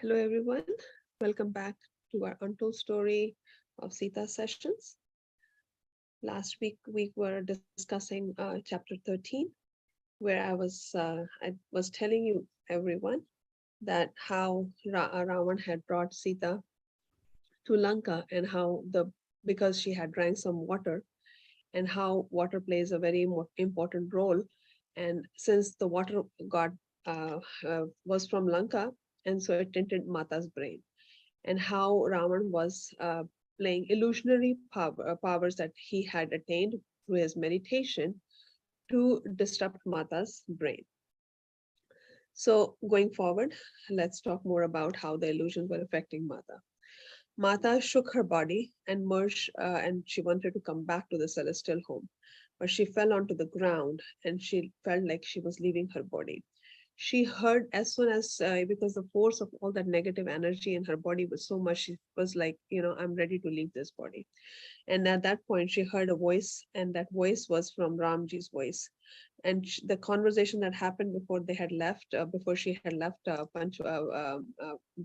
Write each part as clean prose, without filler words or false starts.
Hello, everyone. Welcome back to our Untold story of Sita sessions. Last week we were discussing chapter 13, where I was telling you everyone that how Ravan had brought Sita to Lanka and how the because she had drank some water and how water plays a very important role. And since the water got was from Lanka, and so it tinted Mata's brain, and how Ravan was playing illusionary powers that he had attained through his meditation to disrupt Mata's brain. So, going forward, let's talk more about how the illusions were affecting Mata. Mata shook her body and merged, and she wanted to come back to the celestial home, but she fell onto the ground and she felt like she was leaving her body. She heard as soon as because the force of all that negative energy in her body was so much, she was like, I'm ready to leave this body. And at that point, she heard a voice, and that voice was from Ramji's voice. And the conversation that happened before they had left, before she had left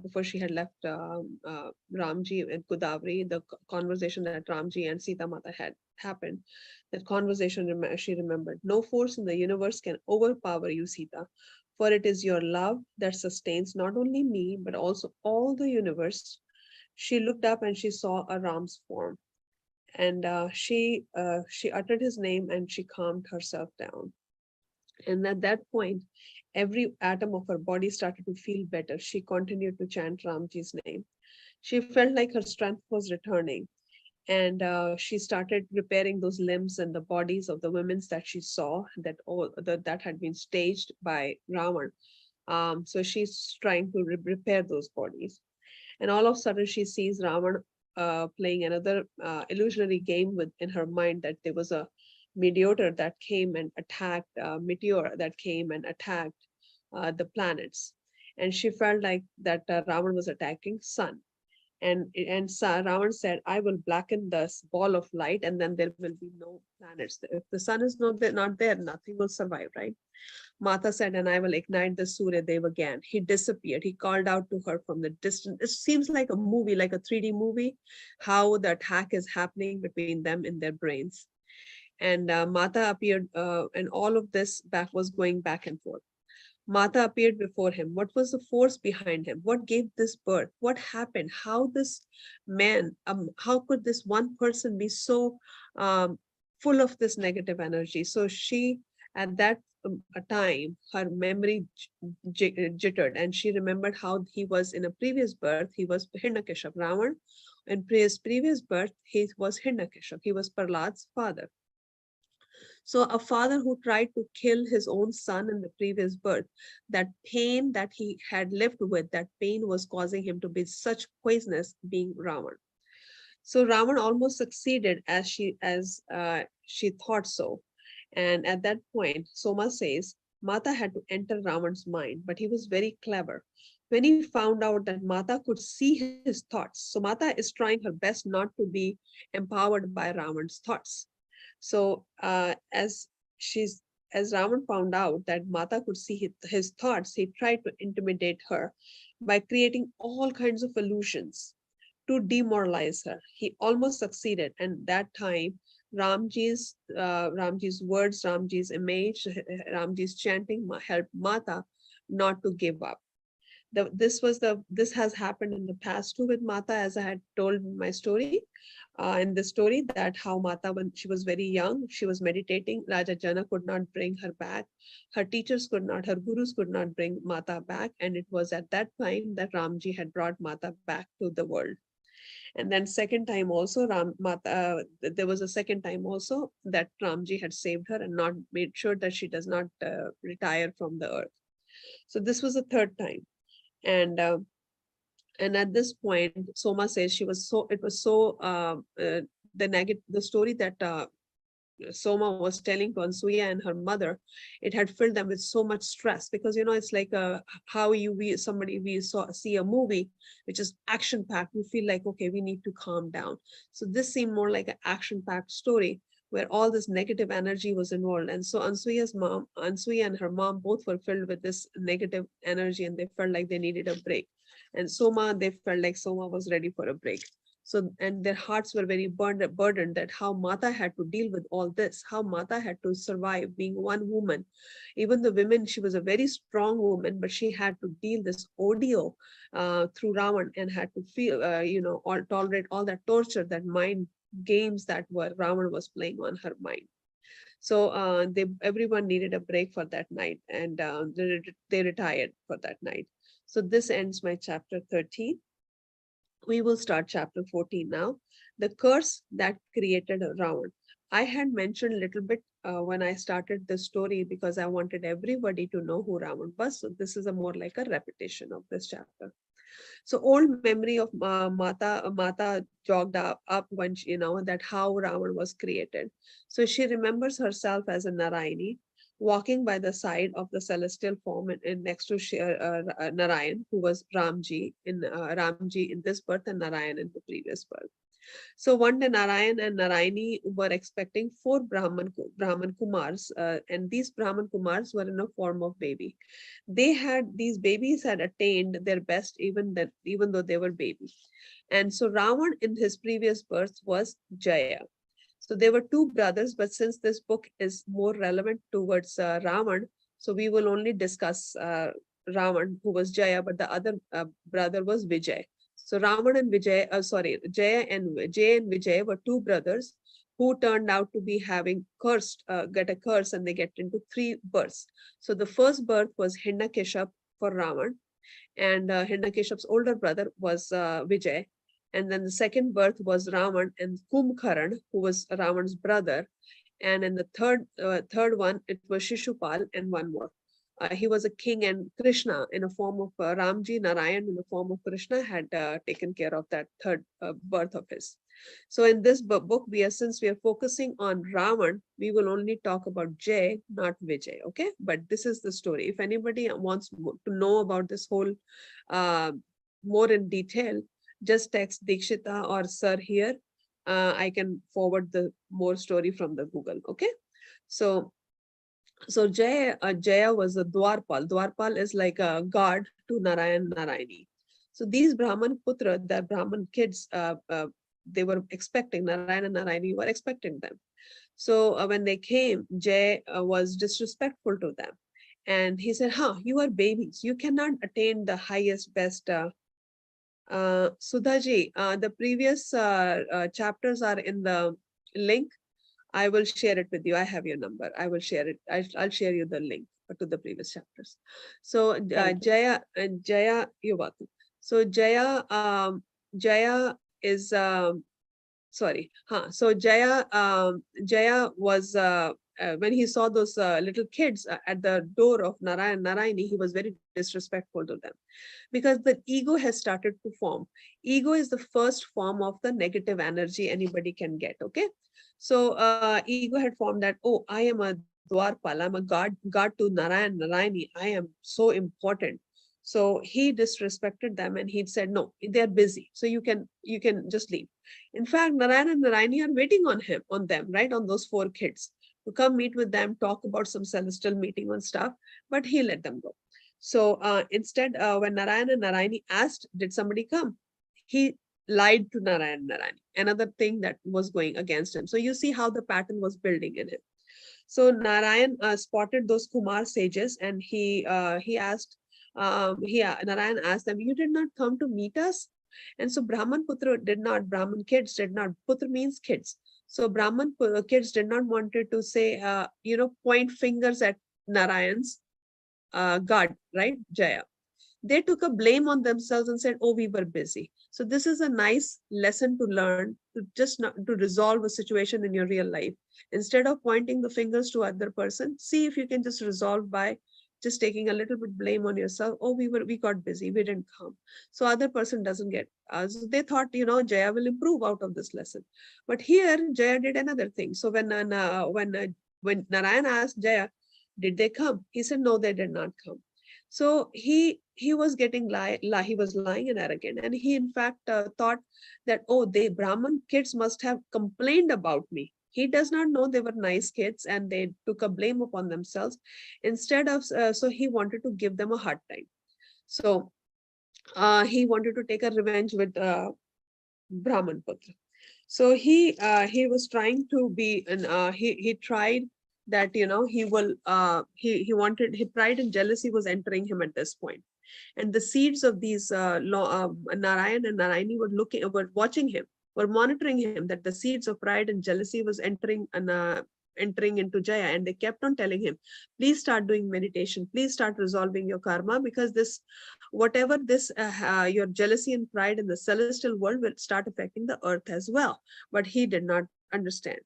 before she had left Ramji and Godavari, the conversation that Ramji and Sita Mata had happened, that conversation she remembered. No force in the universe can overpower you, Sita, for it is your love that sustains not only me, but also all the universe. She looked up and she saw a Ram's form, and she uttered his name and she calmed herself down. And at that point, every atom of her body started to feel better. She continued to chant Ramji's name. She felt like her strength was returning, and she started repairing those limbs and the bodies of the women that she saw that had been staged by Ravan. So she's trying to repair those bodies, and all of a sudden she sees Ravan playing another illusionary game in her mind, that there was a meteor that came and attacked the planets, and she felt like that Ravan was attacking sun. And Ravan said, "I will blacken this ball of light, and then there will be no planets. If the sun is not there, nothing will survive, right?" Mata said, "And I will ignite the Surya Dev again." He disappeared. He called out to her from the distance. It seems like a movie, like a 3D movie, how the attack is happening between them in their brains. And Mata appeared, and all of this back was going back and forth. Mata appeared before him. What was the force behind him? What gave this birth? What happened? How could this one person be so full of this negative energy? So she, at that a time, her memory jittered, and she remembered how he was in a previous birth. He was Hiranyakashipu, Ravan. In his previous birth, he was Hiranyakashipu. He was Prahlad's father. So, a father who tried to kill his own son in the previous birth, that pain that he had lived with, that pain was causing him to be such poisonous, being Ravan. So Ravan almost succeeded as she thought so. And at that point, Soma says, Mata had to enter Ravan's mind, but he was very clever. When he found out that Mata could see his thoughts, so Mata is trying her best not to be empowered by Ravan's thoughts. So as Ravan found out that Mata could see his thoughts, he tried to intimidate her by creating all kinds of illusions to demoralize her. He almost succeeded, and that time Ramji's words, Ramji's image, Ramji's chanting helped Mata not to give up. This has happened in the past too with Mata, as I had told in my story. In the story, that how Mata, when she was very young, she was meditating. Raja Jana could not bring her back. Her teachers could not, her gurus could not bring Mata back. And it was at that time that Ramji had brought Mata back to the world. And then second time also, there was a second time also that Ramji had saved her and not made sure that she does not retire from the earth. So this was the third time. And uh, and at this point, Soma says she was so it was so the story that Soma was telling to Ansuya and her mother, it had filled them with so much stress, because it's like how we see a movie which is action packed. We feel like, okay, we need to calm down. So this seemed more like an action packed story where all this negative energy was involved. And so Ansuya and her mom both were filled with this negative energy, and they felt like they needed a break. And Soma, they felt like Soma was ready for a break. So, and their hearts were very burdened that how Mata had to deal with all this, how Mata had to survive being one woman. Even the women, she was a very strong woman, but she had to deal this ordeal through Ravan and had to feel, all, tolerate all that torture, that mind games that were Ravan was playing on her mind. So everyone needed a break for that night, and they retired for that night. So this ends my chapter 13. We will start chapter 14 now. The curse that created Ravan. I had mentioned a little bit when I started the story because I wanted everybody to know who Ravan was. So this is a more like a repetition of this chapter. So old memory of Mata jogged up when she, that how Ravan was created. So she remembers herself as a Narayani walking by the side of the celestial form in next to Narayan, who was Ramji in this birth and Narayan in the previous birth. So one day Narayan and Narayani were expecting four Brahman Kumars, and these Brahman Kumars were in a form of baby. These babies had attained their best even though they were babies. And so Ravan in his previous birth was Jaya. So there were two brothers, but since this book is more relevant towards Ravan, so we will only discuss Ravan, who was Jaya, but the other brother was Vijay. So Ravan and Jay and Vijay were two brothers who turned out to be having get a curse, and they get into three births. So the first birth was Hiranyakeshap for Ravan, and Hiranyakeshap's older brother was Vijay. And then the second birth was Ravan and Kumbhakarna, who was Ravan's brother. And in the third one, it was Shishupal and one more. He was a king, and Krishna in a form of Ramji, Narayan in the form of Krishna had taken care of that third birth of his. So in this book, since we are focusing on Ravan, we will only talk about Jay, not Vijay. Okay, but this is the story. If anybody wants to know about this whole more in detail, just text Dikshita or Sir here. I can forward the more story from the Google. Okay, so Jaya was a Dwarpal. Dwarpal is like a god to Narayan Narayani. So these Brahman Putra, the Brahman kids, they were expecting, Narayan and Narayani were expecting them. So when they came, Jay was disrespectful to them. And he said, you are babies. You cannot attain the highest, best. Sudhaji, the previous chapters are in the link. I will share it with you. I have your number. I will share it. I'll share you the link to the previous chapters. So Jaya, you're welcome. So Jaya is sorry. So Jaya was when he saw those little kids at the door of Narayani, he was very disrespectful to them because the ego has started to form. Ego is the first form of the negative energy anybody can get. Okay, so ego had formed that, oh, I am a Dwarpal, I'm a god to Narayani, I am so important. So he disrespected them and he said, no, they're busy, so you can just leave. In fact, Narayan and Narayani are waiting on them, right, on those four kids to come meet with them, talk about some celestial meeting and stuff, but he let them go. So instead, when Narayan and Narayani asked, did somebody come? He lied to Narayan and Narayani, another thing that was going against him. So you see how the pattern was building in him. So Narayan spotted those Kumar sages, and he asked, Narayan asked them, you did not come to meet us? And so Brahman kids did not, Putra means kids. So Brahman kids did not wanted to say, point fingers at Narayan's God, right? Jaya. They took a blame on themselves and said, oh, we were busy. So this is a nice lesson to learn to just not to resolve a situation in your real life. Instead of pointing the fingers to other person, see if you can just resolve by just taking a little bit blame on yourself. Oh, we got busy, we didn't come. So other person doesn't get so they thought, Jaya will improve out of this lesson. But here Jaya did another thing. So when Narayan asked Jaya, did they come? He said, no, they did not come. So he was he was lying and arrogant, and he in fact thought that, oh, they Brahman kids must have complained about me. He does not know they were nice kids and they took a blame upon themselves. Instead of so he wanted to give them a hard time. So he wanted to take a revenge with Brahman Putra. So he was trying to be, and he tried that, he will he wanted, he pride and jealousy was entering him at this point, and the seeds of these Narayan and Narayani were watching him, were monitoring him, that the seeds of pride and jealousy was entering and entering into Jaya, and they kept on telling him, please start doing meditation, please start resolving your karma, because this, whatever this your jealousy and pride in the celestial world will start affecting the earth as well. But he did not understand,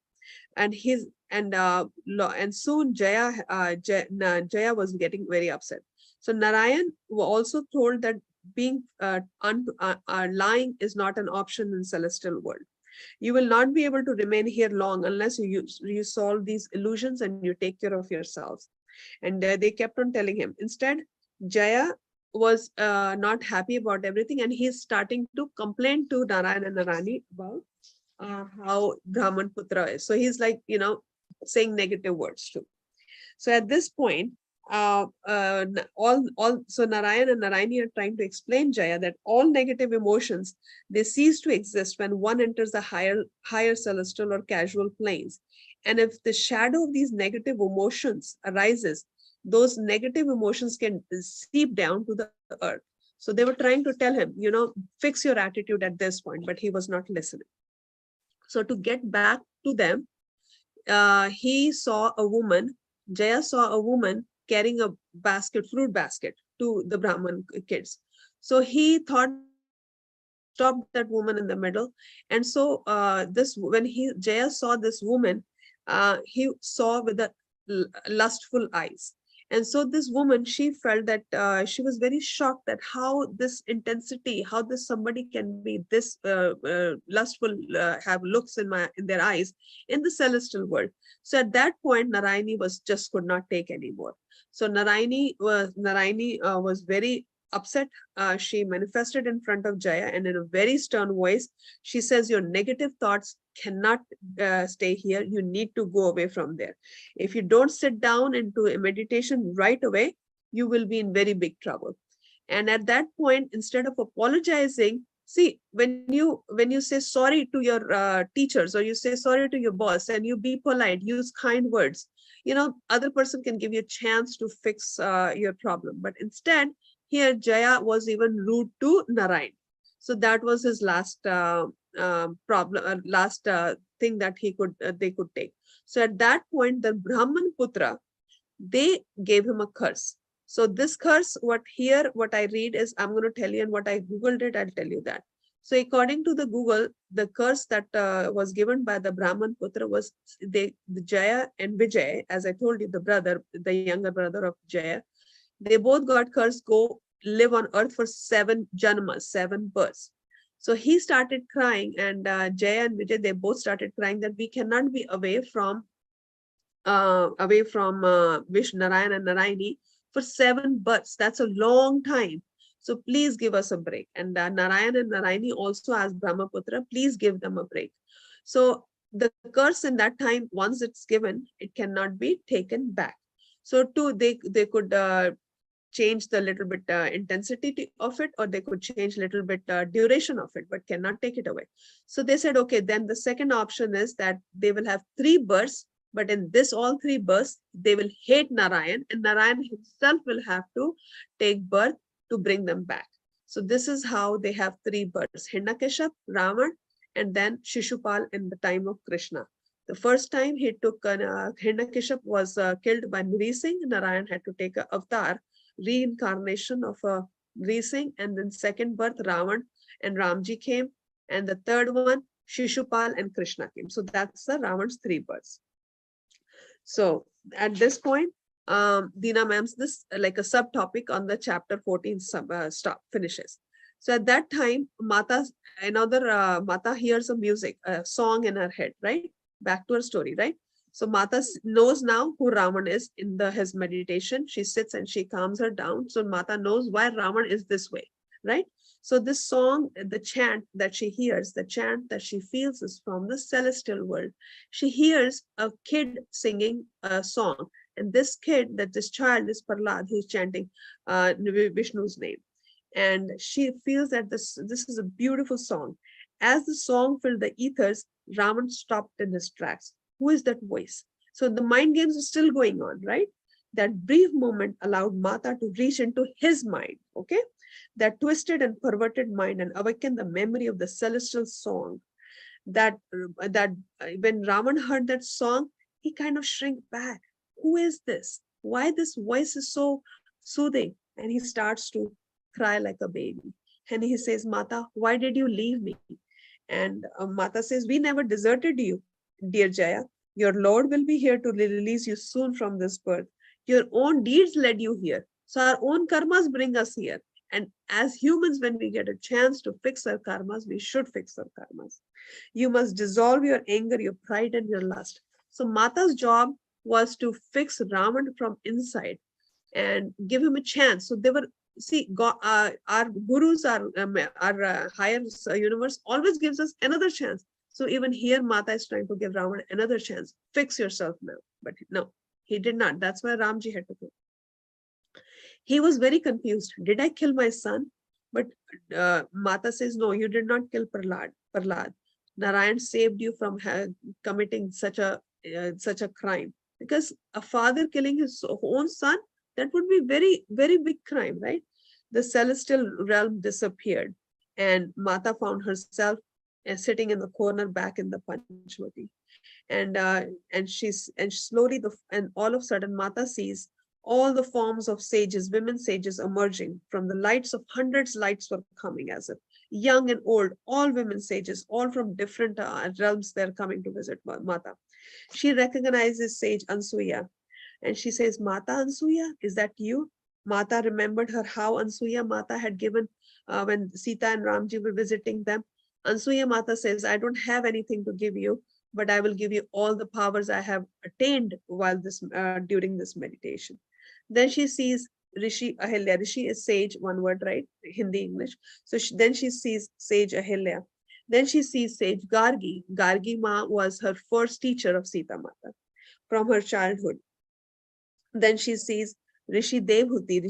and his and soon Jaya was getting very upset. So Narayan also told that being lying is not an option in celestial world. You will not be able to remain here long unless you solve these illusions and you take care of yourselves. And they kept on telling him. Instead, Jaya was not happy about everything, and he's starting to complain to Narayan and Narani about how Brahman Putra is. So he's like, saying negative words too. So at this point, all so Narayan and Narayani are trying to explain Jaya that all negative emotions, they cease to exist when one enters the higher celestial or casual planes. And if the shadow of these negative emotions arises, those negative emotions can seep down to the earth. So they were trying to tell him, fix your attitude at this point, but he was not listening. So to get back to them, he saw a woman, Jaya saw a woman carrying a fruit basket to the Brahman kids. So he thought that he should stop that woman in the middle. And so when Jaya saw this woman, he saw with the lustful eyes. And so this woman, she felt that she was very shocked that how this intensity, how this somebody can be this lustful, have looks in their eyes in the celestial world. So at that point, Narayani was just could not take anymore. So Narayani was very upset. She manifested in front of Jaya, and in a very stern voice, she says, your negative thoughts cannot stay here. You need to go away from there. If you don't sit down into a meditation right away, you will be in very big trouble. And at that point, instead of apologizing, see, when you say sorry to your teachers, or you say sorry to your boss, and you be polite, use kind words, other person can give you a chance to fix your problem. But instead, here Jaya was even rude to Narayan. So that was his last problem, last thing that they could take. So at that point, the Brahman Putra, they gave him a curse. So this curse, what I read is, I'm going to tell you, and what I Googled it, I'll tell you that. So according to the Google, the curse that was given by the Brahman Putra was, the Jaya and Vijay, as I told you, the younger brother of Jaya, they both got cursed, go live on earth for 7 janmas, 7 births. So he started crying, and Jaya and Vijay, they both started crying that we cannot be away from Vishnu, Narayan and Narayani for 7 births. That's a long time. So please give us a break. And Narayan and Narayani also asked Brahmaputra, please give them a break. So the curse in that time, once it's given, it cannot be taken back. So they could change the little bit intensity of it, or they could change little bit duration of it, but cannot take it away. So they said, okay, then the second option is that they will have 3 births, but in this all 3 births, they will hate Narayan, and Narayan himself will have to take birth to bring them back. So this is how they have 3 births: Hiranyakashipu, Ravan, and then Shishupal in the time of Krishna. The first time he took Hiranyakashipu was killed by Nrisingh. Narayan had to take an avatar, reincarnation of a Nrisingh, and then second birth Ravan and Ramji came, and the third one Shishupal and Krishna came. So that's the Ravan's 3 births. So at this point, Dina ma'am's this like a subtopic on the chapter 14 finishes. So at that time, Mata hears a music, a song in her head, right? Back to her story, right? So Mata knows now who Ravan is in his meditation. She sits and she calms her down. So Mata knows why Ravan is this way, right? So this song, the chant that she hears, the chant that she feels is from the celestial world. She hears a kid singing a song. And this child is Prahlad, who's chanting Vishnu's name. and she feels that this is a beautiful song. As the song filled the ethers, Raman stopped in his tracks. Who is that voice? So the mind games are still going on, right? That brief moment allowed Mata to reach into his mind, okay? That twisted and perverted mind, and awaken the memory of the celestial song. That when Raman heard that song, he kind of shrank back. Who is this? Why this voice is so soothing? And he starts to cry like a baby. And he says, Mata, why did you leave me? And Mata says, we never deserted you, dear Jaya. Your Lord will be here to release you soon from this birth. Your own deeds led you here. So our own karmas bring us here. And as humans, when we get a chance to fix our karmas, we should fix our karmas. You must dissolve your anger, your pride, and your lust. So Mata's job was to fix Ravan from inside and give him a chance. So they were, see, God, our gurus, our higher universe always gives us another chance. So even here, Mata is trying to give Ravan another chance. Fix yourself now. But no, he did not. That's why Ramji had to go. He was very confused. Did I kill my son? But Mata says, no, you did not kill Prahlad. Narayan saved you from committing such a crime. Because a father killing his own son, that would be very, very big crime, right? The celestial realm disappeared, and Mata found herself sitting in the corner back in the Panchvati. And slowly and all of a sudden Mata sees all the forms of sages, women sages emerging from the lights of hundreds. Lights were coming as if young and old, all women sages, all from different realms. They're coming to visit Mata. She recognizes sage Ansuya, and she says, Mata Ansuya, is that you? Mata remembered her how Ansuya Mata had given when Sita and Ramji were visiting them. Ansuya Mata says, I don't have anything to give you, but I will give you all the powers I have attained while during this meditation. Then she sees Rishi Ahilya. Rishi is sage, one word, right? Hindi, English. So then she sees sage Ahilya. Then she sees sage Gargi. Gargi Ma was her first teacher of Sita Mata from her childhood. Then she sees Rishi Devhuti.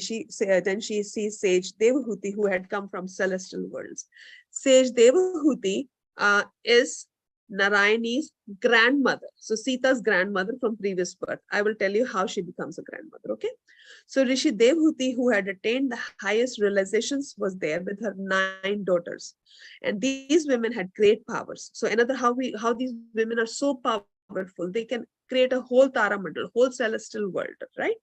Then she sees sage Devhuti, who had come from celestial worlds. Sage Devhuti is Narayani's grandmother. So Sita's grandmother from previous birth. I will tell you how she becomes a grandmother, okay? So Rishi Devhuti, who had attained the highest realizations, was there with her 9 daughters. And these women had great powers. So another how these women are so powerful, they can create a whole Taramandal, whole celestial world, right?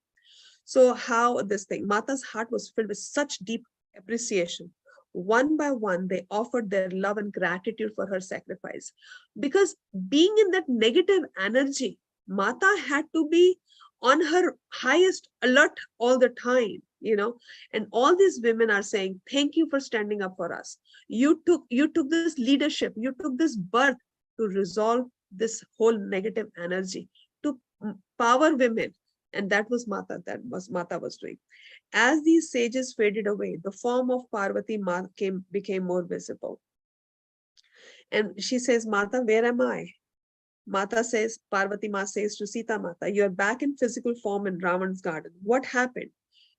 So how this thing, Mata's heart was filled with such deep appreciation. One by one, they offered their love and gratitude for her sacrifice. Because being in that negative energy, Mata had to be on her highest alert all the time, you know. And all these women are saying, thank you for standing up for us. You took this leadership, you took this birth to resolve this whole negative energy, to power women. And that was Mata was doing. As these sages faded away, the form of Parvati became more visible. And she says, Mata, where am I? Parvati Ma says to Sita Mata, you are back in physical form in Ravan's garden. What happened?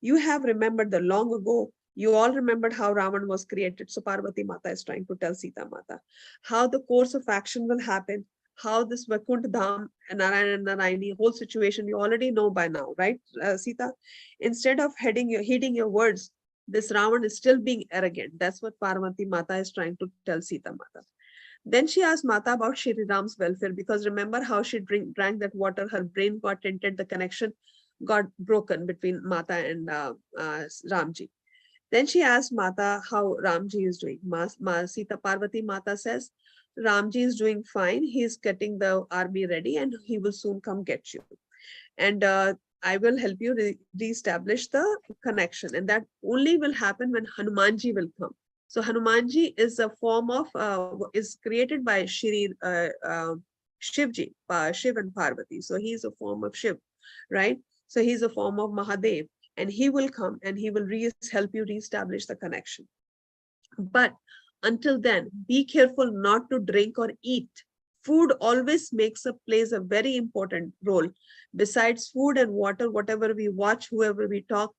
You have remembered the long ago. You all remembered how Ravan was created. So Parvati Mata is trying to tell Sita Mata how the course of action will happen, how this Vaikunt Dham, Narayana and Narayani, whole situation you already know by now, right, Sita? Instead of heeding your words, this Ravan is still being arrogant. That's what Parvati Mata is trying to tell Sita Mata. Then she asked Mata about Shri Ram's welfare, because remember how she drank that water, her brain got tinted, the connection got broken between Mata and Ramji. Then she asked Mata how Ramji is doing. Sita Parvati Mata says, Ramji is doing fine. He is getting the army ready and he will soon come get you. And I will help you re-establish the connection. And that only will happen when Hanumanji will come. So Hanumanji is a form of, is created by Shivji, Shiv and Parvati. So he is a form of Shiv, right? So he's a form of Mahadev, and he will come and he will help you reestablish the connection. But until then, be careful not to drink or eat. Food always plays a very important role. Besides food and water, whatever we watch, whoever we talk,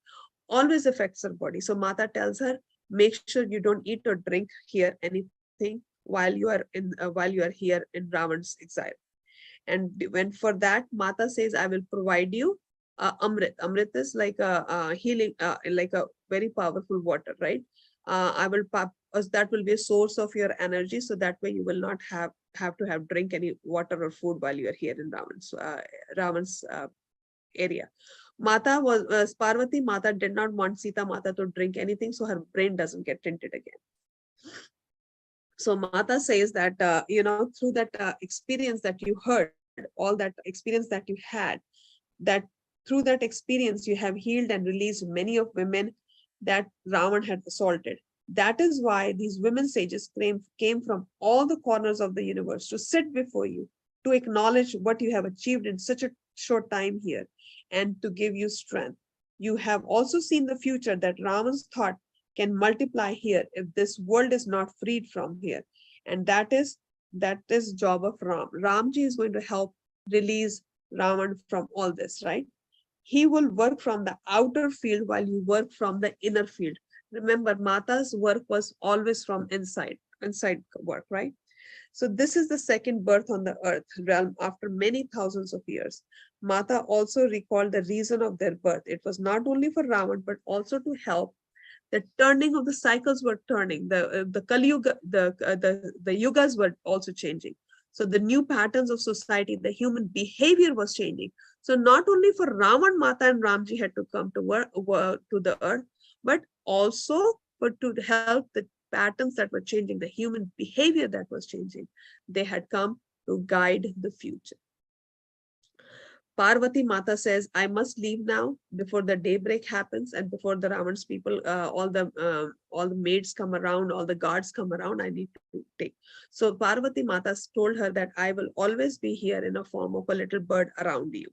always affects our body. So Mata tells her, Make sure you don't eat or drink here anything while you are here in Ravan's exile. And when for that, Mata says, I will provide you Amrit. Amrit is like a healing, like a very powerful water, right? I will that will be a source of your energy, so that way you will not have to have drink any water or food while you are here in Ravan's area. Mata was Parvati Mata did not want Sita Mata to drink anything, so her brain doesn't get tinted again. So Mata says that through that experience that you heard, all that experience that you had, that through that experience you have healed and released many of women that Ravan had assaulted. That is why these women sages came from all the corners of the universe to sit before you, to acknowledge what you have achieved in such a short time here, and to give you strength. You have also seen the future that Ravan's thought can multiply here if this world is not freed from here. And that is job of Ram. Ramji is going to help release Ravan from all this, right? He will work from the outer field while you work from the inner field. Remember, Mata's work was always from inside work, right? So this is the second birth on the earth realm after many thousands of years. Mata also recalled the reason of their birth. It was not only for Ravan, but also to help the turning of the cycles were turning. The Kali Yuga, the yugas were also changing. So the new patterns of society, the human behavior was changing. So not only for Ravan, Mata, and Ramji had to come to to the earth, but also for to help the patterns that were changing, the human behavior that was changing. They had come to guide the future. Parvati Mata says, I must leave now before the daybreak happens and before the Ravan's people, all the maids come around, all the guards come around, I need to take. So Parvati Mata told her that I will always be here in a form of a little bird around you.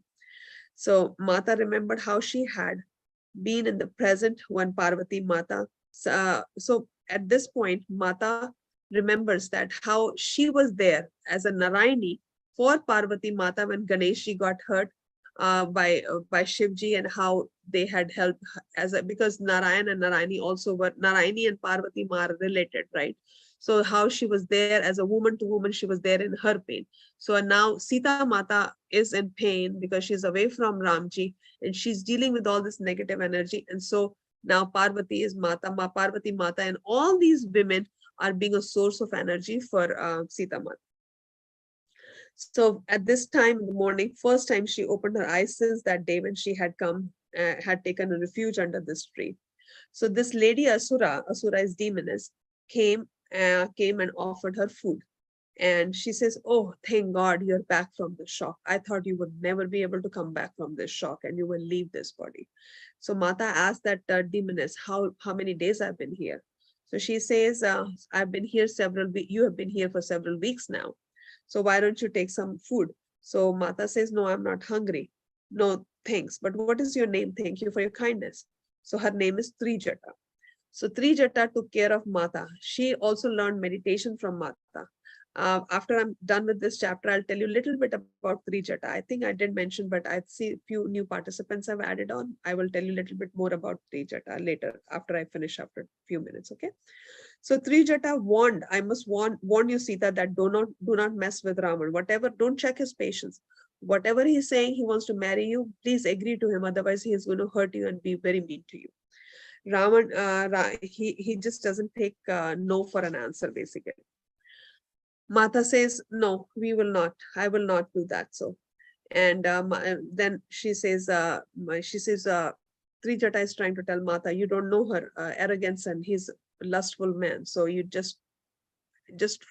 So Mata remembered how she had been in the present when Parvati Mata. So at this point, Mata remembers that how she was there as a Narayani for Parvati Mata when Ganeshji got hurt by Shivji, and how they had helped because Narayan and Narayani also were Narayani and Parvati Ma are related, right? So how she was there as a woman to woman, she was there in her pain. So now Sita Mata is in pain because she's away from Ramji and she's dealing with all this negative energy. And so now Parvati is Parvati Mata, and all these women are being a source of energy for Sita Mata. So at this time in the morning, first time she opened her eyes since that day when she had had taken a refuge under this tree. So this lady Asura is demoness, came and offered her food. And she says, oh, thank God you're back from the shock. I thought you would never be able to come back from this shock and you will leave this body. So Mata asked that demoness, how many days I've been here? So she says, I've been here you have been here for several weeks now. So why don't you take some food? So Mata says, no, I'm not hungry. No, thanks. But what is your name? Thank you for your kindness. So her name is Trijata. So Trijata took care of Mata. She also learned meditation from Mata. After I'm done with this chapter, I'll tell you a little bit about Trijata. I think I did mention, but I see a few new participants I've added on. I will tell you a little bit more about Trijata later after I finish after a few minutes, okay? So Trijata warned, I must warn you, Sita, that do not mess with Raman. Whatever, don't check his patience. Whatever he's saying, he wants to marry you, please agree to him. Otherwise, he is going to hurt you and be very mean to you. Raman, he just doesn't take no for an answer, basically. Mata says, no, we will not. I will not do that. So, and then she says, Trijata is trying to tell Mata, you don't know her arrogance and he's a lustful man. So you just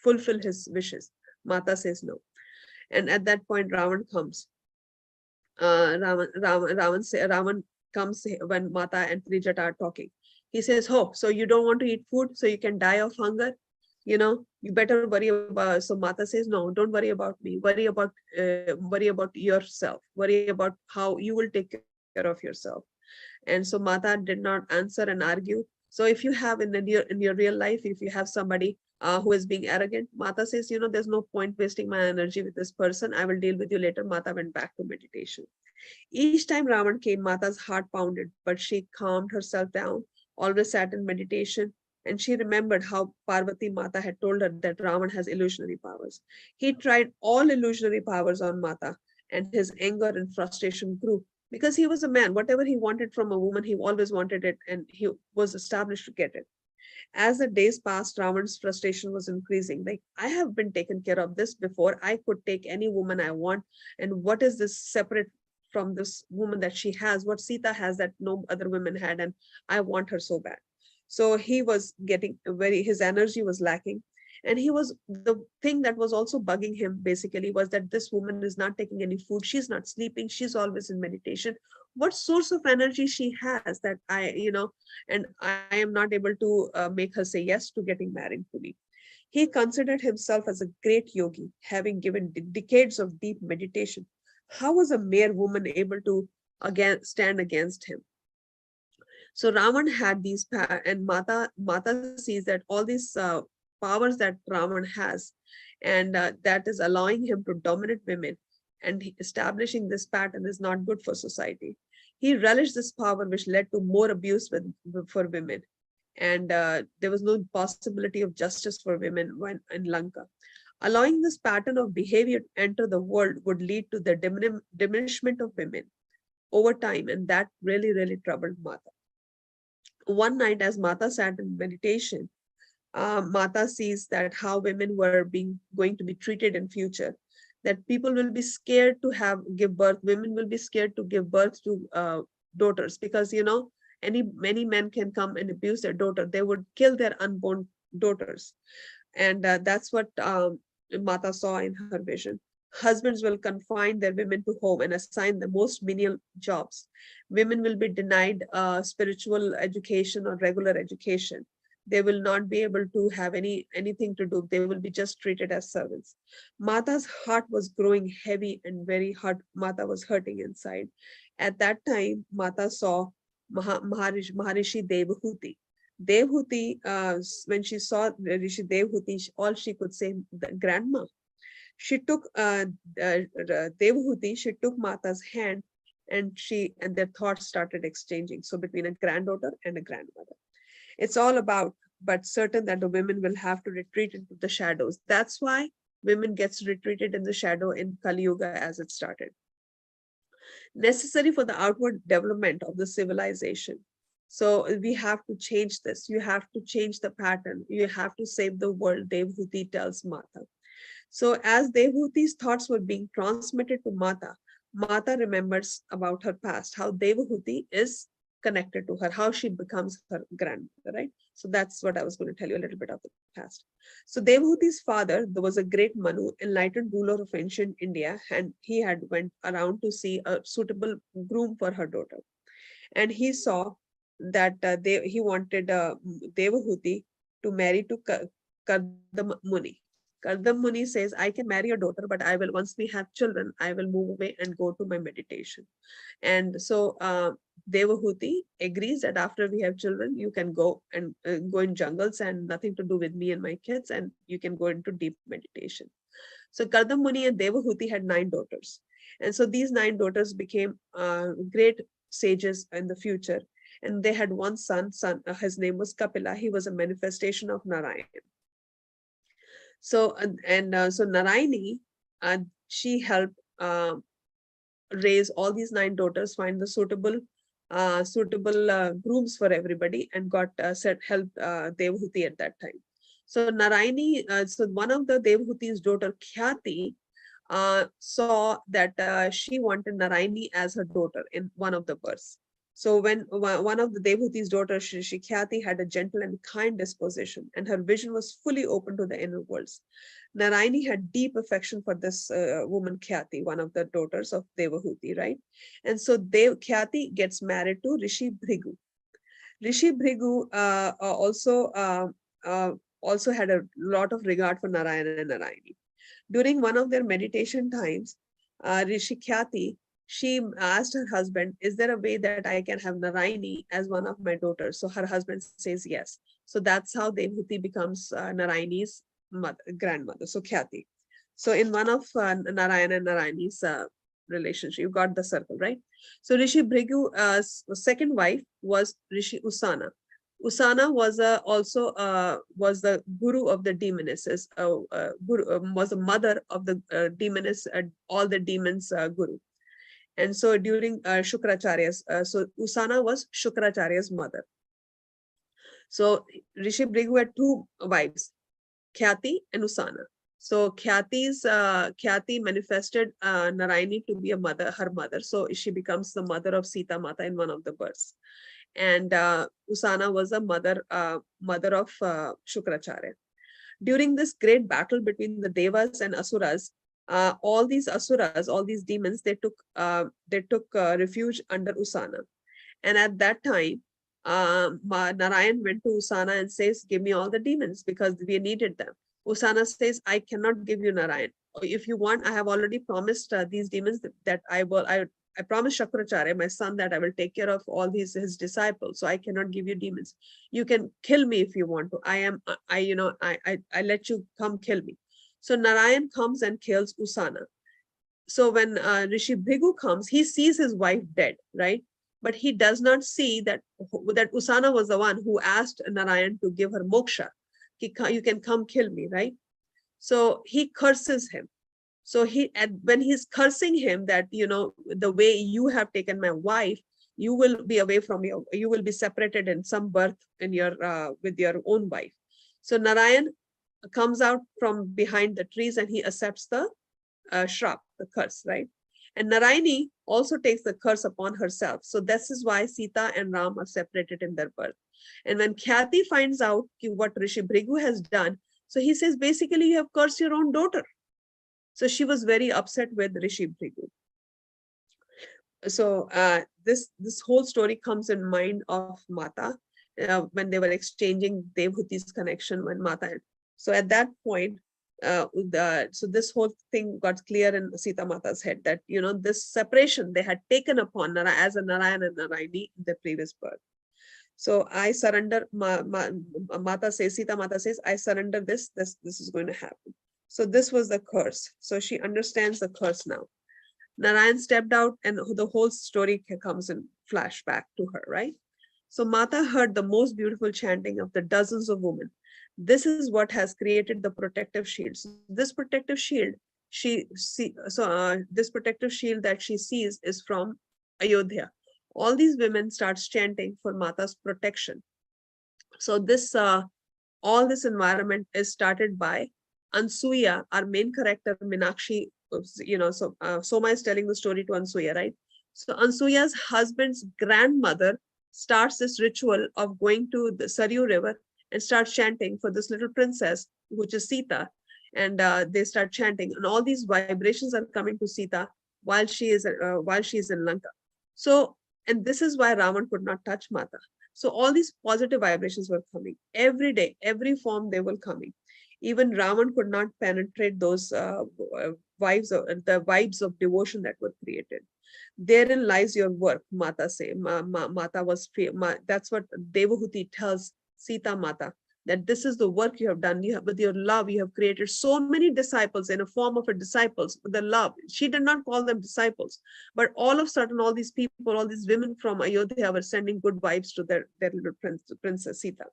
fulfill his wishes. Mata says no. And at that point, Ravan comes. Ravan comes when Mata and Trijata are talking. He says, oh, so you don't want to eat food so you can die of hunger? You better worry about. So Mata says, no, don't worry about me. Worry about yourself. Worry about how you will take care of yourself. And so Mata did not answer and argue. So if you have in your real life, if you have somebody who is being arrogant, Mata says, there's no point wasting my energy with this person. I will deal with you later. Mata went back to meditation. Each time Ravan came, Mata's heart pounded, but she calmed herself down, always sat in meditation. and she remembered how Parvati Mata had told her that Ravan has illusionary powers. He tried all illusionary powers on Mata, and his anger and frustration grew because he was a man. Whatever he wanted from a woman, he always wanted it, and he was established to get it. As the days passed, Ravan's frustration was increasing. Like, I have been taken care of this before. I could take any woman I want. And what is this separate from this woman that she has? What Sita has that no other women had? And I want her so bad. So he was getting his energy was lacking. And the thing that was also bugging him basically was that this woman is not taking any food. She's not sleeping. She's always in meditation. What source of energy she has that and I am not able to make her say yes to getting married to me. He considered himself as a great yogi, having given decades of deep meditation. How was a mere woman able to again stand against him? So Ravan had these, and Mata sees that all these powers that Ravan has, and that is allowing him to dominate women, and establishing this pattern is not good for society. He relished this power, which led to more abuse for women, and there was no possibility of justice for women when in Lanka. Allowing this pattern of behavior to enter the world would lead to the diminishment of women over time, and that really, really troubled Mata. One night, as Mata sat in meditation, Mata sees that how women were going to be treated in future, that people will be scared to give birth. Women will be scared to give birth to daughters because many men can come and abuse their daughter. They would kill their unborn daughters, and that's what Mata saw in her vision. Husbands will confine their women to home and assign the most menial jobs. Women will be denied spiritual education or regular education. They will not be able to have anything to do. They will be just treated as servants. Mata's heart was growing heavy and very hurt. Mata was hurting inside. At that time, Mata saw Maharishi Devahuti. Devhuti, when she saw Rishi Devhuti, all she could say, the grandma. She took Devhuti, she took Mata's hand, and their thoughts started exchanging. So between a granddaughter and a grandmother. It's all about, but certain that the women will have to retreat into the shadows. That's why women gets retreated in the shadow in Kali Yuga as it started. Necessary for the outward development of the civilization. So we have to change this. You have to change the pattern. You have to save the world, Devhuti tells Mata. So as Devhuti's thoughts were being transmitted to Mata, Mata remembers about her past, how Devhuti is connected to her, how she becomes her grandmother, right? So that's what I was going to tell you a little bit of the past. So Devhuti's father, there was a great Manu, enlightened ruler of ancient India, and he had went around to see a suitable groom for her daughter. And he saw that he wanted Devhuti to marry to Kardam Muni. Kardam Muni says, I can marry your daughter, but once we have children, I will move away and go to my meditation. And so Devahuti agrees that after we have children, you can go and go in jungles and nothing to do with me and my kids, and you can go into deep meditation. So Kardam Muni and Devahuti had 9 daughters. And so these 9 daughters became great sages in the future. And they had one son, his name was Kapila. He was a manifestation of Narayan. So, so Narayani, she helped raise all these 9 daughters, find the suitable grooms for everybody, and got helped Devahuti at that time. So Narayani, so one of the Devahuti's daughter, Khyati, saw that she wanted Narayani as her daughter in one of the births. So when one of the Devhuti's daughters, Khyati, had a gentle and kind disposition, and her vision was fully open to the inner worlds. Narayani had deep affection for this woman, Khyati, one of the daughters of Devahuti, right? And so Khyati gets married to Rishi Bhrigu. Rishi Bhrigu also had a lot of regard for Narayana and Narayani. During one of their meditation times, Rishi Khyati, she asked her husband, is there a way that I can have Narayani as one of my daughters? So her husband says yes. So that's how Devhuti becomes Narayani's grandmother, so Khyati. So in one of Narayana and Narayani's relationship, you got the circle, right? So Rishi Bhrigu's second wife was Rishi Usana. Usana was the guru of the demonesses. Was the mother of the demoness, all the demons guru. And so during Shukracharya's, so Usana was Shukracharya's mother. So Rishi Bhrigu had two wives, Khyati and Usana. So Khyati manifested Narayani to be her mother. So she becomes the mother of Sita Mata in one of the births. And Usana was a mother of Shukracharya. During this great battle between the Devas and Asuras, all these demons, they took refuge under Usana. And at that time, Narayan went to Usana and says, "Give me all the demons because we needed them." Usana says, "I cannot give you Narayan. If you want, I have already promised these demons that I promised Shakracharya, my son, that I will take care of all his disciples. So I cannot give you demons. You can kill me if you want to. I let you come kill me." So Narayan comes and kills Usana. So when Rishi Bhrigu comes, he sees his wife dead, right? But he does not see that Usana was the one who asked Narayan to give her moksha. You can come kill me, right? So he curses him. So when he's cursing him that, the way you have taken my wife, you will be away from you will be separated in some birth in your with your own wife. So Narayan comes out from behind the trees and he accepts the shrap, the curse, right? And Narayani also takes the curse upon herself. So this is why Sita and Ram are separated in their birth. And when Khyati finds out what Rishi Bhrigu has done, so he says, basically, you have cursed your own daughter. So she was very upset with Rishi Bhrigu. So this whole story comes in mind of Mata when they were exchanging Devhuti's connection when Mata. So at that point, so this whole thing got clear in Sita Mata's head that, this separation they had taken upon as a Narayan and Narayani in the previous birth. So I surrender, Sita Mata says, I surrender this is going to happen. So this was the curse. So she understands the curse now. Narayan stepped out and the whole story comes in flashback to her, right? So Mata heard the most beautiful chanting of the dozens of women. This is what has created the protective shield. So this protective shield, this protective shield that she sees is from Ayodhya. All these women starts chanting for Mata's protection. So this all this environment is started by Ansuya, our main character, Minakshi. Soma is telling the story to Ansuya, right? So Ansuya's husband's grandmother starts this ritual of going to the Saryu River and starts chanting for this little princess, which is Sita. And they start chanting, and all these vibrations are coming to Sita while she is in Lanka. So, and this is why Ravan could not touch Mata. So all these positive vibrations were coming every day, every form they were coming. Even Ravan could not penetrate those the vibes of devotion that were created. Therein lies your work, Mata say. Mata was, that's what Devahuti tells Sita Mata, that this is the work you have done. With your love, you have created so many disciples in a form of a disciples with the love. She did not call them disciples, but all of a sudden, all these people, all these women from Ayodhya were sending good vibes to their little princess Sita.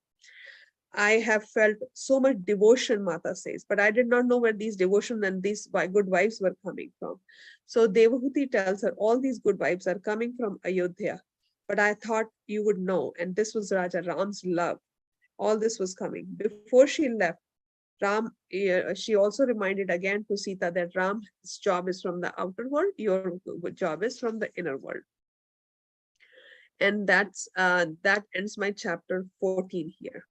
I have felt so much devotion, Mata says, but I did not know where these devotion and these good vibes were coming from. So Devahuti tells her, all these good vibes are coming from Ayodhya, but I thought you would know. And this was Raja Ram's love. All this was coming. Before she left, she also reminded again to Sita that Ram's job is from the outer world, your job is from the inner world. And that ends my chapter 14 here.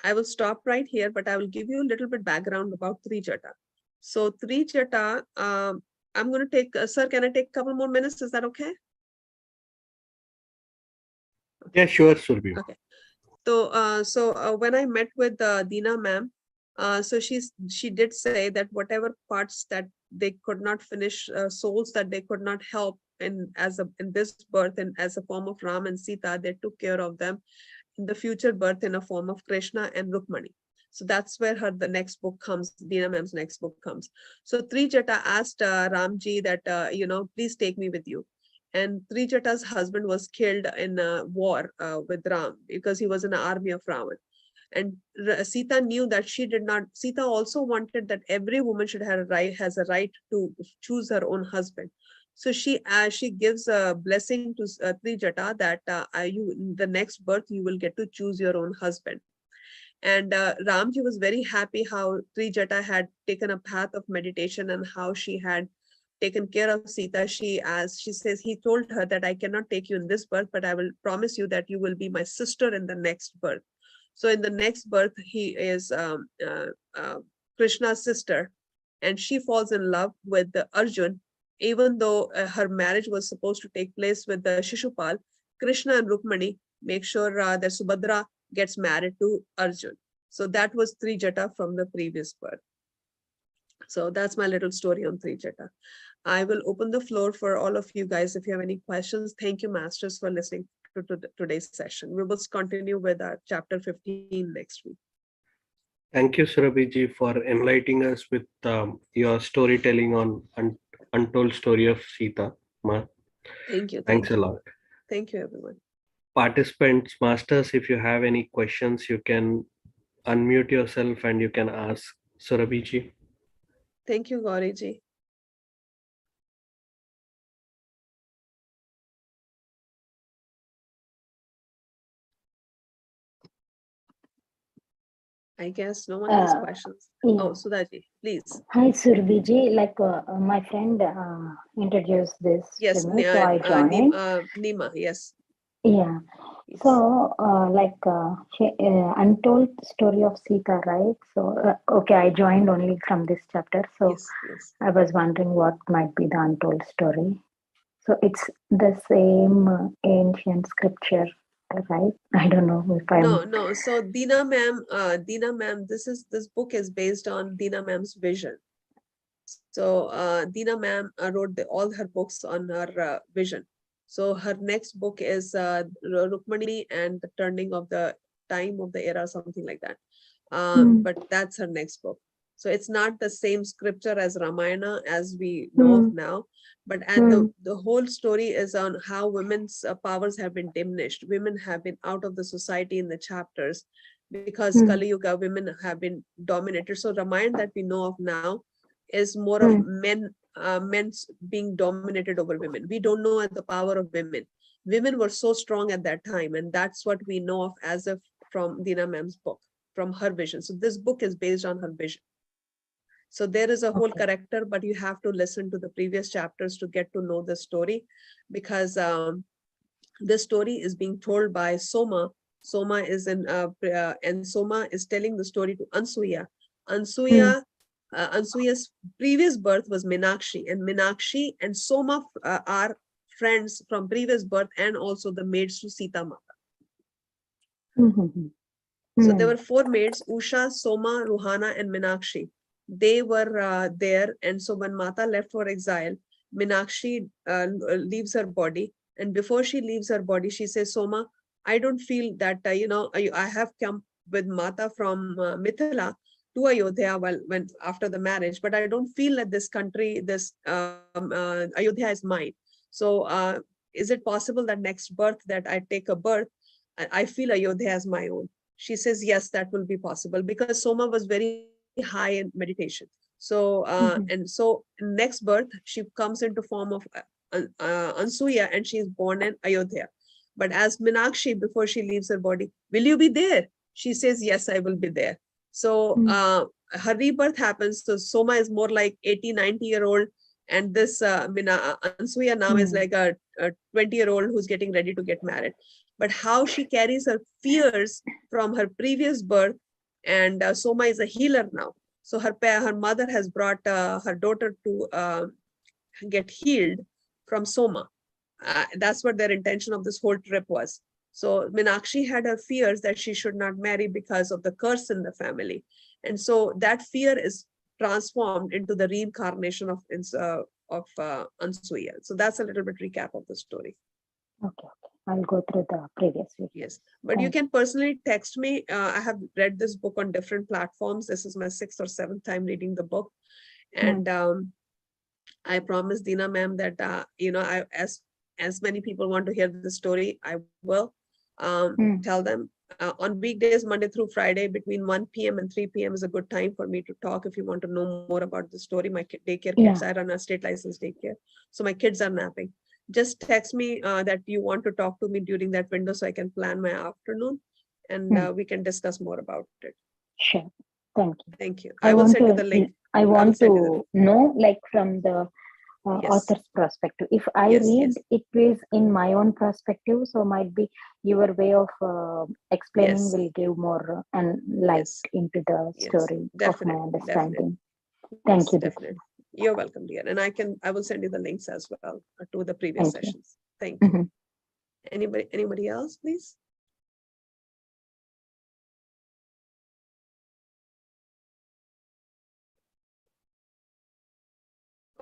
I will stop right here, but I will give you a little bit background about Trijata. So Trijata, I'm going to take, sir, can I take a couple more minutes? Is that okay? Yeah, sure, Surbhi. Okay. So when I met with Deena ma'am, so she did say that whatever parts that they could not finish, souls that they could not help in this birth and as a form of Ram and Sita, they took care of them in the future birth in a form of Krishna and Rukmani. So that's where the next book comes, Deena ma'am's next book comes. So Trijata asked Ramji that, please take me with you. and Trijata's husband was killed in a war with Ram because he was in the army of Ravan. And Sita knew that she did not. Sita also wanted that every woman should have has a right to choose her own husband. So she gives a blessing to Trijata that you in the next birth you will get to choose your own husband. And Ramji was very happy how Trijata had taken a path of meditation and how she had taken care of Sita. As she says, he told her that I cannot take you in this birth, but I will promise you that you will be my sister in the next birth. So in the next birth, he is Krishna's sister, and she falls in love with Arjun, even though her marriage was supposed to take place with the Shishupal. Krishna and Rukmani make sure that Subhadra gets married to Arjun. So that was Trijata from the previous birth. So that's my little story on Trijata. I will open the floor for all of you guys if you have any questions. Thank you, masters, for listening to today's session. We will continue with our chapter 15 next week. Thank you, Surbhi ji, for enlightening us with your storytelling on Untold Story of Sita. Ma. Thank you. Thanks Thank a you. lot. Thank you, everyone. Participants, masters, if you have any questions, you can unmute yourself and you can ask Surbhi ji. Thank you, Gauriji. I guess no one has questions. Yeah. Oh, Sudhaji, please. Hi, Surbhi. Like my friend introduced this Yes, to me, so I joined. Nima, yes. Yeah. Yes. So, Untold Story of Sita, right? So, okay, I joined only from this chapter. So, Yes, yes. I was wondering what might be the untold story. So, it's the same ancient scripture, right? I don't know if I'm. No. So Dina ma'am, this book is based on Dina ma'am's vision. So Dina ma'am wrote all her books on her vision. So her next book is Rukmani and the Turning of the Time of the Era, something like that. But that's her next book. So it's not the same scripture as Ramayana as we know of now, but the whole story is on how women's powers have been diminished. Women have been out of the society in the chapters because Kali Yuga women have been dominated. So Ramayana that we know of now is more of men being dominated over women. We don't know the power of women. Women were so strong at that time, and that's what we know of as if from Dina ma'am's book, from her vision. So this book is based on her vision. So there is a whole character, but you have to listen to the previous chapters to get to know the story, because this story is being told by Soma. Soma is and Soma is telling the story to Ansuya. Ansuya's previous birth was Minakshi, and Minakshi and Soma are friends from previous birth, and also the maids to Sita Mata. So there were 4 maids: Usha, Soma, Ruhana, and Minakshi. They were there, and so when Mata left for exile, Minakshi leaves her body, and before she leaves her body, she says, Soma, I don't feel that, I have come with Mata from Mithila to Ayodhya when after the marriage, but I don't feel that this country, Ayodhya is mine. So is it possible that next birth that I take a birth, I feel Ayodhya as my own? She says, yes, that will be possible, because Soma was very high in meditation. So, and so next birth, she comes into form of Ansuya, and she is born in Ayodhya. But as Minakshi, before she leaves her body, will you be there? She says, yes, I will be there. So her rebirth happens. So Soma is more like 80, 90-year-old. And this Ansuya now is like a 20-year-old who's getting ready to get married. But how she carries her fears from her previous birth, and Soma is a healer now. So her mother has brought her daughter to get healed from Soma. That's what their intention of this whole trip was. So Minakshi had her fears that she should not marry because of the curse in the family. And so that fear is transformed into the reincarnation of Ansuya. So that's a little bit recap of the story. Okay. I'll go through the previous week. Yes, but you can personally text me. I have read this book on different platforms. This is my 6th or 7th time reading the book. And I promised Dina ma'am that, as as many people want to hear the story, I will tell them. On weekdays, Monday through Friday, between 1 p.m. and 3 p.m. is a good time for me to talk. If you want to know more about the story, my daycare kids, Yeah. I run a state licensed daycare. So my kids are napping. Just text me that you want to talk to me during that window so I can plan my afternoon, and we can discuss more about it. Sure. Thank you. Thank you. I I will want send you to the link. I will want send you the to know, like, from the Yes. author's perspective. If I Yes, read yes. it is in my own perspective, so might be your way of explaining Yes. will give more and light Yes. into the Yes. story of my Definitely. understanding. Yes, Thank you, definitely. Dixie. You're welcome, dear. And I will send you the links as well to the previous Thank you. sessions. Thank you. Mhm. Anybody else, please?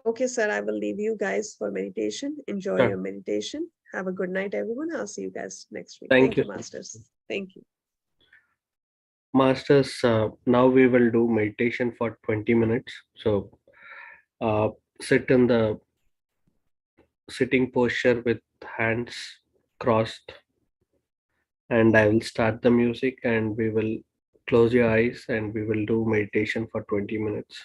Okay, sir, I will leave you guys for meditation. Enjoy Sure. your meditation. Have a good night, everyone. I'll see you guys next week. Thank you, you. masters. Thank you. Masters, now we will do meditation for 20 minutes. So uh, sit in the sitting posture with hands crossed, and I will start the music, and we will close your eyes and we will do meditation for 20 minutes.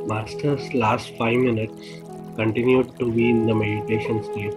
Master's last 5 minutes continued to be in the meditation state.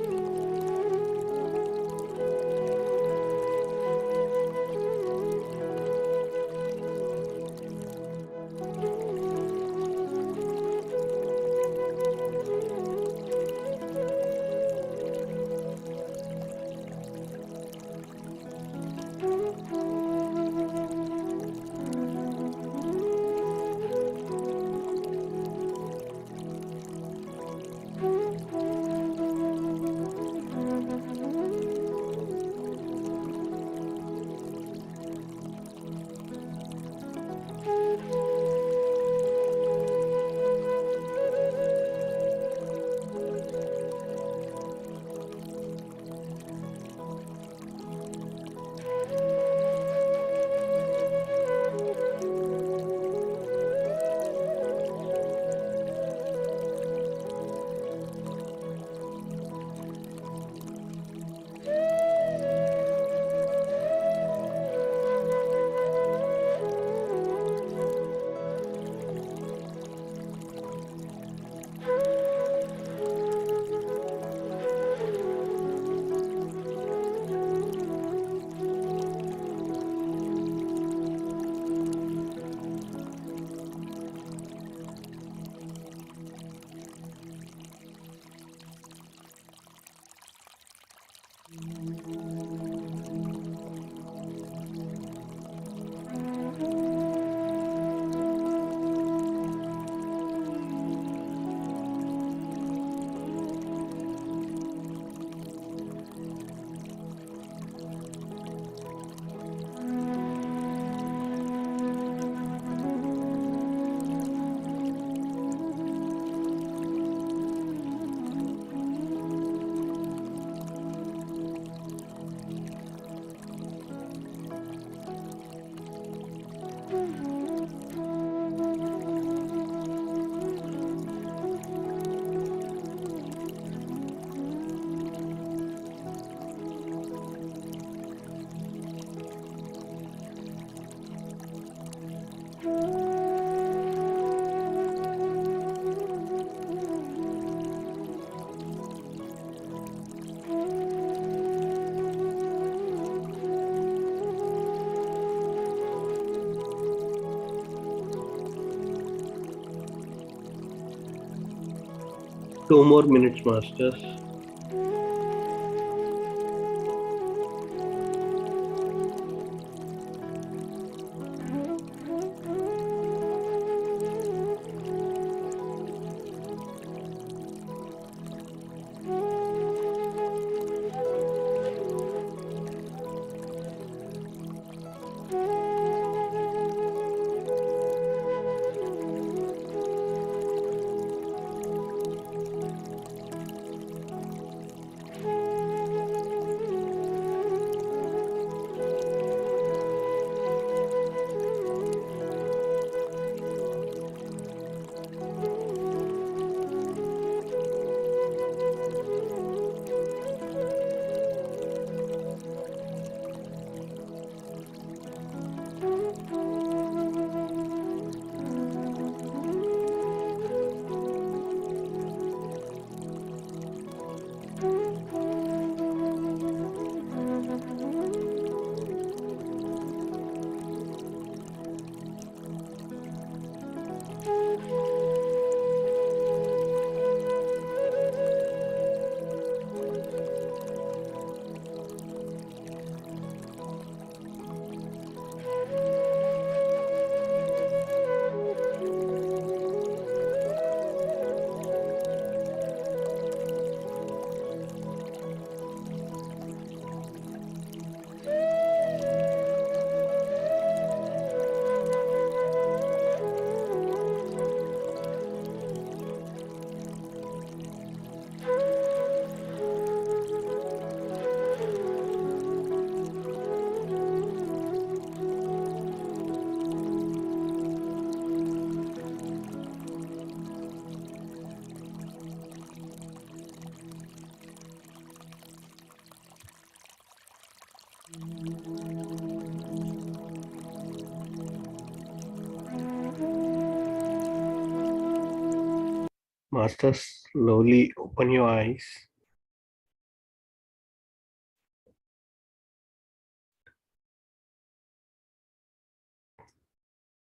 Two more minutes, Masters. Master, slowly open your eyes.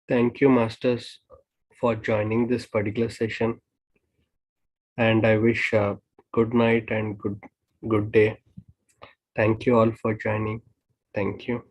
Thank you, Masters, for joining this particular session. And I wish good night and good day. Thank you all for joining. Thank you.